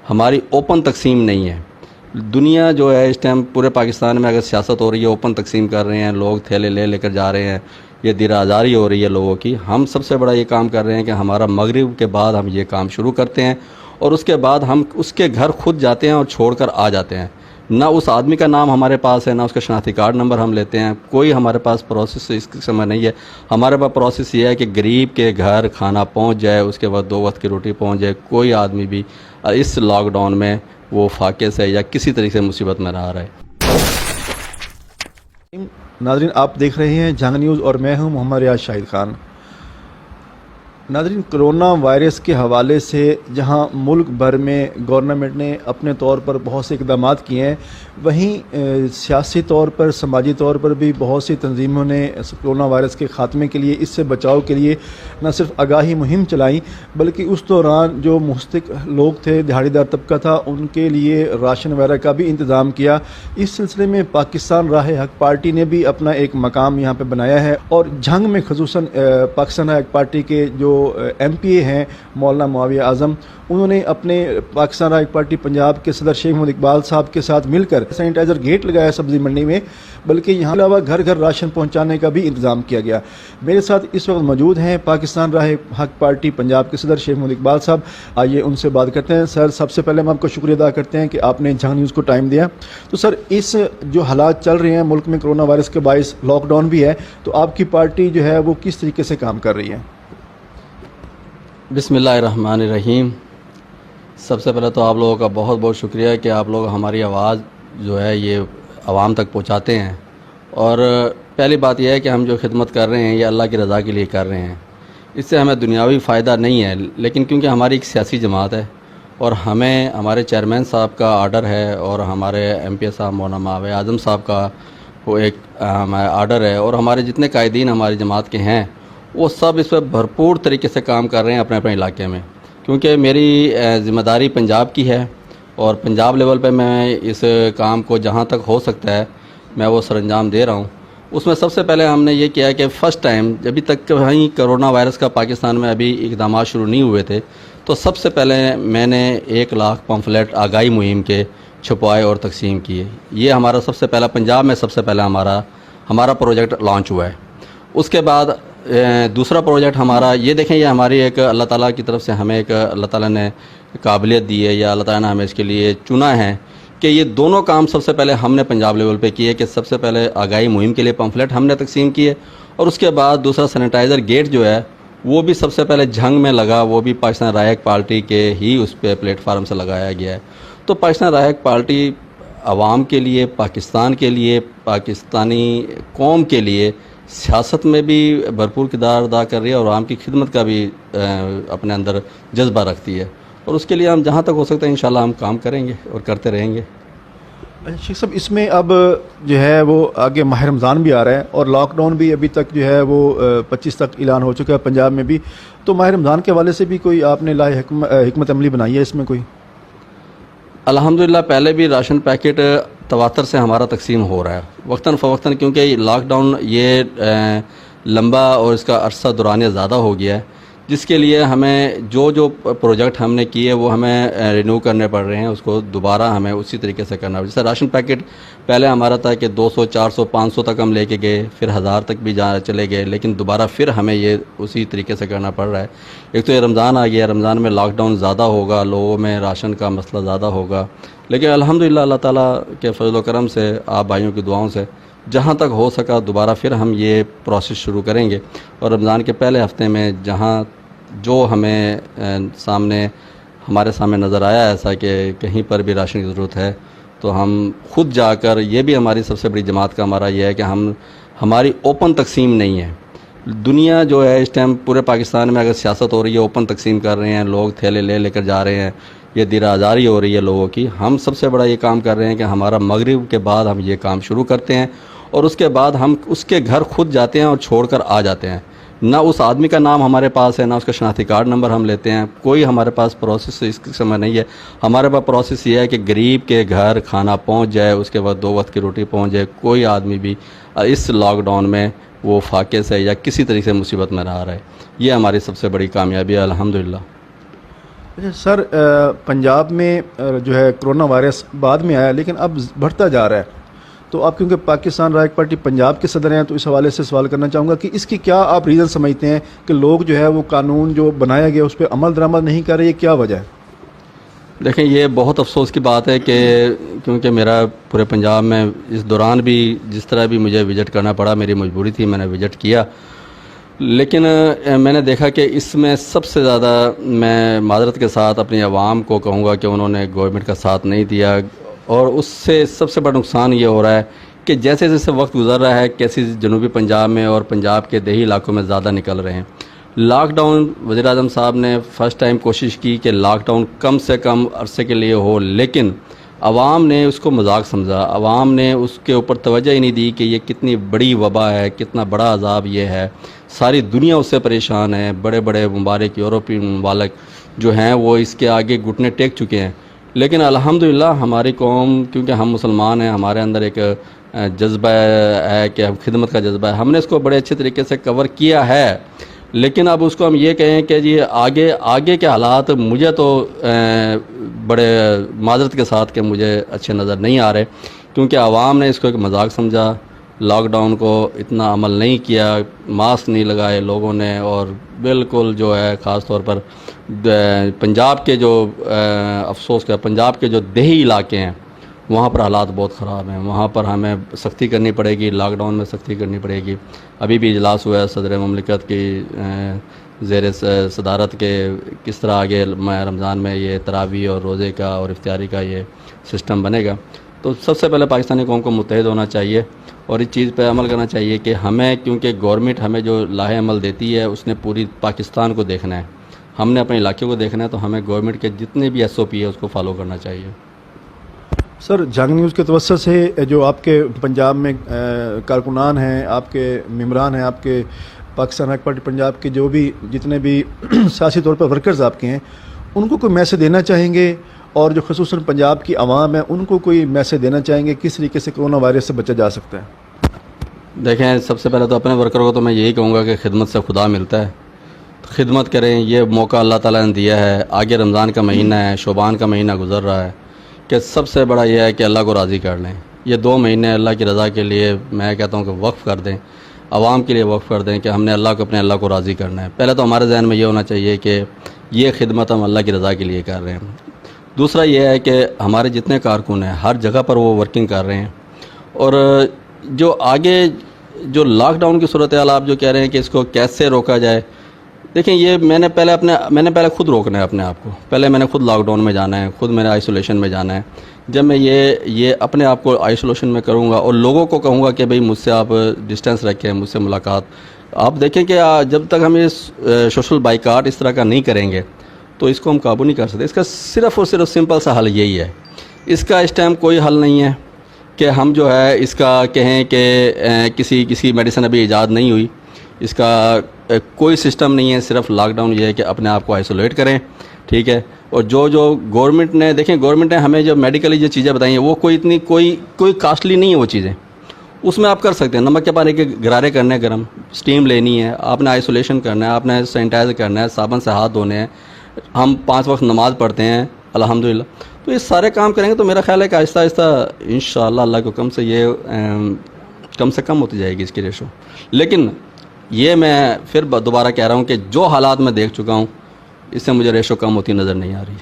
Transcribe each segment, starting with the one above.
हमारी ओपन तकसीम नहीं है। दुनिया जो है इस टाइम पूरे पाकिस्तान में अगर सियासत हो रही है, ओपन तकसीम कर रहे हैं, लोग थैले ले लेकर जा रहे हैं, ये दिराजारी हो रही है लोगों की। हम सबसे बड़ा ये काम कर रहे हैं कि हमारा मगरिब के बाद हम ये काम शुरू करते हैं और उसके बाद हम उसके घर खुद जाते हैं और छोड़कर आ जाते हैं। ना उस आदमी का नाम हमारे पास है, ना उसका शनाख्ती कार्ड नंबर हम लेते हैं, कोई हमारे पास प्रोसेस इस समय नहीं है। हमारे पास प्रोसेस ये है कि गरीब के घर खाना पहुंच जाए, उसके बाद 2 वक्त की रोटी पहुंच जाए। कोई आदमी भी इस लॉकडाउन में वो फाके से या किसी तरीके से मुसीबत में ना आ रहा है। नाज़रीन, आप देख रहे हैं जंग न्यूज़ और मैं हूं मोहम्मद रियाज शाहिद खान। नाज़रीन, कोरोना वायरस के हवाले से जहां मुल्क भर में गवर्नमेंट ने अपने तौर पर बहुत से इक़दाम किए हैं, वहीं सियासी तौर पर, समाजी तौर पर भी बहुत सी तंजीमों ने कोरोना वायरस के ख़ात्मे के लिए, इससे बचाव के लिए न सिर्फ आगाही मुहिम चलाई, बल्कि उस दौरान जो मुस्तक लोग थे, दिहाड़ीदार तबका था, उनके लिए राशन वगैरह का भी इंतज़ाम किया। इस सिलसिले में पाकिस्तान राह हक पार्टी ने भी अपना एक मकाम यहाँ पर बनाया है और जंग में खसूसन पाकिस्तान राह हक पार्टी के जो MPA हैं मौलाना मुआविया आज़म, उन्होंने अपने पाकिस्तान राह हक पार्टी पंजाब के सदर शेख मोहम्मद इकबाल साहब के साथ मिलकर सैनिटाइज़र गेट लगाया सब्ज़ी मंडी में, बल्कि यहाँ अलावा घर घर राशन पहुँचाने का भी इंतज़ाम किया गया। मेरे साथ इस वक्त मौजूद हैं पाकिस्तान राह हक पार्टी पंजाब के सदर शेख मोहम्मद इकबाल साहब। आइए उनसे बात करते हैं। सर, सबसे पहले हम आपको शुक्रिया अदा करते हैं कि आपने जंग न्यूज़ को टाइम दिया। तो सर, इस जो हालात चल रहे हैं मुल्क में, कोरोना वायरस के बायस लॉकडाउन भी है, तो आपकी पार्टी जो है वो किस तरीके से काम कर रही है? बिस्मिल्लाहिर्रहमानिर्रहीम। सबसे पहले तो आप लोगों का बहुत बहुत शुक्रिया कि आप लोग हमारी आवाज़ जो है ये आवाम तक पहुंचाते हैं। और पहली बात यह है कि हम जो खिदमत कर रहे हैं ये अल्लाह की रज़ा के लिए कर रहे हैं। इससे हमें दुनियावी फ़ायदा नहीं है, लेकिन क्योंकि हमारी एक सियासी जमात है और हमें हमारे चेयरमैन साहब का आर्डर है और हमारे MPA साहब मौलाना मुआविया आज़म साहब का वो एक आर्डर है और हमारे जितने कायदीन हमारी जमात के हैं वो सब इस पर भरपूर तरीके से काम कर रहे हैं अपने अपने इलाके में। क्योंकि मेरी ज़िम्मेदारी पंजाब की है और पंजाब लेवल पे मैं इस काम को जहाँ तक हो सकता है मैं वो सरंजाम दे रहा हूँ। उसमें सबसे पहले हमने ये किया कि फ़र्स्ट टाइम अभी तक कहीं कोरोना वायरस का पाकिस्तान में अभी इक़दाम शुरू नहीं हुए थे, तो सबसे पहले मैंने 1 लाख पम्फलेट आगाही मुहिम के छपवाए और तकसीम किए। ये हमारा सबसे पहला, पंजाब में सबसे पहला हमारा प्रोजेक्ट लॉन्च हुआ है। उसके बाद दूसरा प्रोजेक्ट हमारा ये देखें, ये हमारी एक अल्लाह ताला की तरफ से हमें एक अल्लाह ताला ने काबिलियत दी है या अल्लाह ताला ने हमें इसके लिए चुना है कि ये दोनों काम सबसे पहले हमने पंजाब लेवल पे किए कि सबसे पहले आगाही मुहिम के लिए पम्फलेट हमने तकसीम किए और उसके बाद दूसरा सैनिटाइज़र गेट जो है वो भी सबसे पहले जंग में लगा, वो भी पाकिस्तान राह हक पार्टी के ही उस पर प्लेटफार्म से लगाया गया है। तो पाकिस्तान राह हक पार्टी आवाम के लिए, पाकिस्तान के लिए, पाकिस्तानी कौम के लिए सियासत में भी भरपूर किरदार अदा कर रही है और आवाम की खिदमत का भी अपने अंदर जज्बा रखती है और उसके लिए हम जहाँ तक हो सकता है इंशाल्लाह हम काम करेंगे और करते रहेंगे। शेख साहब, इसमें अब जो है वो आगे माह रमज़ान भी आ रहा है और लॉकडाउन भी अभी तक जो है वो 25 तक ऐलान हो चुका है पंजाब में भी, तो माह रमज़ान के हवाले से भी कोई आपने हिकमत अमली बनाई है इसमें कोई? अल्हम्दुलिल्लाह, पहले भी राशन पैकेट तवातर से हमारा तकसीम हो रहा है वक्तन फ़वक्तन, क्योंकि लॉकडाउन ये लंबा और इसका अरसा दौरानिया ज़्यादा हो गया है, जिसके लिए हमें जो प्रोजेक्ट हमने किए वो हमें रिन्यू करने पड़ रहे हैं, उसको दोबारा हमें उसी तरीके से करना। जैसे राशन पैकेट पहले हमारा था कि 200, 400, 500 तक हम लेके गए, फिर 1000 तक भी चले गए, लेकिन दोबारा फिर हमें ये उसी तरीके से करना पड़ रहा है। एक तो ये रमज़ान आ गया, रमज़ान में लॉकडाउन ज़्यादा होगा, लोगों में राशन का मसला ज़्यादा होगा, लेकिन अल्हम्दुलिल्लाह अल्लाह ताला के फजल व करम से, आप भाइयों की दुआओं से जहाँ तक हो सका दोबारा फिर हम ये प्रोसेस शुरू करेंगे और रमज़ान के पहले हफ्ते में जहाँ जो हमें हमारे सामने नज़र आया ऐसा कि कहीं पर भी राशन की ज़रूरत है तो हम खुद जाकर, ये भी हमारी सबसे बड़ी जमात का हमारा ये है कि हमारी ओपन तकसीम नहीं है। दुनिया जो है इस टाइम पूरे पाकिस्तान में अगर सियासत हो रही है, ओपन तकसीम कर रहे हैं, लोग थैले ले लेकर जा रहे हैं, ये दिराजारी हो रही है लोगों की। हम सबसे बड़ा ये काम कर रहे हैं कि हमारा मगरिब के बाद हम ये काम शुरू करते हैं और उसके बाद हम उसके घर खुद जाते हैं और छोड़कर आ जाते हैं। ना उस आदमी का नाम हमारे पास है, ना उसका शनाख्ती कार्ड नंबर हम लेते हैं, कोई हमारे पास प्रोसेस इस समय नहीं है। हमारे पास प्रोसेस ये है कि गरीब के घर खाना पहुंच जाए, उसके बाद 2 वक्त की रोटी पहुंच जाए। कोई आदमी भी इस लॉकडाउन में वो फाके से या किसी तरीके से मुसीबत में ना आ रहा है। ये हमारी सबसे बड़ी कामयाबी है अल्हम्दुलिल्लाह। अच्छा सर, पंजाब में जो है कोरोना वायरस बाद में आया लेकिन अब बढ़ता जा रहा है, तो आप क्योंकि पाकिस्तान राइट पार्टी पंजाब के सदर हैं तो इस हवाले से सवाल करना चाहूँगा कि इसकी क्या आप रीज़न समझते हैं कि लोग जो है वो कानून जो बनाया गया उस पर अमल दरामद नहीं कर रहे, ये क्या वजह है? देखें, ये बहुत अफसोस की बात है कि क्योंकि मेरा पूरे पंजाब में इस दौरान भी जिस तरह भी मुझे विज़िट करना पड़ा, मेरी मजबूरी थी, मैंने विज़िट किया, लेकिन मैंने देखा कि इसमें सबसे ज़्यादा मैं मादरत के साथ अपनी आवाम को कहूँगा कि उन्होंने गवर्नमेंट का साथ नहीं दिया, और उससे सबसे बड़ा नुकसान ये हो रहा है कि जैसे जैसे वक्त गुजर रहा है केसेस जनूबी पंजाब में और पंजाब के देही इलाकों में ज़्यादा निकल रहे हैं। लॉकडाउन वज़ीर आज़म साहब ने फ़र्स्ट टाइम कोशिश की कि लॉकडाउन कम से कम अरसे के लिए हो, लेकिन आवाम ने उसको मजाक समझा, आवाम ने उसके ऊपर तवज्जो ही नहीं दी कि ये कितनी बड़ी वबा है, कितना बड़ा अजाब ये है, सारी दुनिया उससे परेशान है। बड़े बड़े ममालिक, यूरोपीय ममालिक जो हैं वो इसके आगे घुटने टेक चुके हैं, लेकिन अल्हम्दुलिल्लाह हमारी कौम, क्योंकि हम मुसलमान हैं, हमारे अंदर एक जज्बा है कि हम खिदमत का जज्बा है, हमने इसको बड़े अच्छे तरीके से कवर किया है। लेकिन अब उसको हम ये कहें कि जी आगे के हालात मुझे तो बड़े माजरत के साथ कि मुझे अच्छे नज़र नहीं आ रहे, क्योंकि आवाम ने इसको एक मजाक समझा, लॉकडाउन को इतना अमल नहीं किया, मास्क नहीं लगाए लोगों ने, और बिल्कुल जो है ख़ास तौर पर पंजाब के जो अफसोस का पंजाब के जो देही इलाके हैं वहाँ पर हालात बहुत ख़राब हैं, वहाँ पर हमें सख्ती करनी पड़ेगी, लॉकडाउन में सख्ती करनी पड़ेगी। अभी भी इजलास हुआ है सदर ममलिकत की ज़ेर सदारत के, किस तरह आगे रमज़ान में ये तरावी और रोज़े का और इफ्तारी का ये सिस्टम बनेगा। तो सबसे पहले पाकिस्तानी कौम को मुत्तहिद होना चाहिए और इस चीज़ पर अमल करना चाहिए कि हमें, क्योंकि गवर्नमेंट हमें जो लाहे अमल देती है उसने पूरी पाकिस्तान को देखना है, हमने अपने इलाके को देखना है, तो हमें गवर्नमेंट के जितने भी SOP है उसको फॉलो करना चाहिए। सर, जंग न्यूज़ के तवज्जो से जो आपके पंजाब में कारकुनान हैं, आपके मेम्बरान हैं, आपके पाकिस्तान राइट पार्टी पंजाब के जो भी जितने भी सियासी तौर पर वर्कर्स आपके हैं, उनको कोई मैसेज देना चाहेंगे, और जो ख़ुसूसन पंजाब की आवाम है उनको कोई मैसेज देना चाहेंगे किस तरीके से कोरोना वायरस से बचा जा सकता है? देखें, सबसे पहले तो अपने वर्कर को तो मैं यही कहूँगा कि खिदमत से खुदा मिलता है, तो खिदमत करें। ये मौका अल्लाह ताला ने दिया है, आगे रमज़ान का महीना है, शोबान का महीना गुजर रहा है, कि सबसे बड़ा यह है कि अल्लाह को राज़ी कर लें। ये 2 महीने अल्लाह की रज़ा के लिए मैं कहता हूँ कि वक्फ़ कर दें, आवाम के लिए वक्फ़ कर दें कि हमने अपने अल्लाह को राज़ी करना है। पहले तो हमारे जहन में ये होना चाहिए कि ये खिदमत हम अल्लाह की रज़ा के लिए कर रहे हैं। दूसरा ये है कि हमारे जितने कारकुन हैं हर जगह पर वो वर्किंग कर रहे हैं, और जो आगे जो लॉकडाउन की सूरत हाल आप जो कह रहे हैं कि इसको कैसे रोका जाए, देखें, ये मैंने पहले खुद रोकना है अपने आप को, पहले मैंने खुद लॉकडाउन में जाना है, खुद मैंने आइसोलेशन में जाना है। जब मैं ये अपने आप को आइसोलेशन में करूँगा और लोगों को कहूँगा कि भाई मुझसे आप डिस्टेंस रखें, मुझसे मुलाकात, आप देखें कि जब तक हम ये सोशल बाइकाट इस तरह का नहीं करेंगे तो इसको हम काबू नहीं कर सकते। इसका सिर्फ़ और सिर्फ सिंपल सा हल यही है, इसका इस टाइम कोई हल नहीं है कि हम जो है इसका कहें कि किसी मेडिसिन अभी ईजाद नहीं हुई, इसका कोई सिस्टम नहीं है, सिर्फ लॉकडाउन ये है कि अपने आप को आइसोलेट करें, ठीक है। और जो गवर्नमेंट ने, देखें, गवर्नमेंट ने हमें जो मेडिकली जो चीज़ें बताई हैं वो कोई कास्टली नहीं है, वो चीज़ें उसमें आप कर सकते हैं। नमक के पानी के गरारे करने हैं गर्म, स्टीम लेनी है, आपने आइसोलेशन करना है, आपने सैनिटाइज़र करना है, साबुन से हाथ धोने हैं, हम 5 वक्त नमाज़ पढ़ते हैं अल्हम्दुलिल्लाह। तो ये सारे काम करेंगे तो मेरा ख्याल है कि आहिस्ता आहिस्ता इंशाअल्लाह अल्लाह के हुक्म से ये कम से कम होती जाएगी इसकी रेशो। लेकिन ये मैं फिर दोबारा कह रहा हूँ कि जो हालात मैं देख चुका हूँ इससे मुझे रेशो कम होती नज़र नहीं आ रही।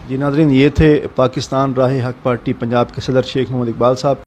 जी नाज़रीन, ये थे पाकिस्तान राह हक पार्टी पंजाब के सदर शेख मोहम्मद इकबाल साहब।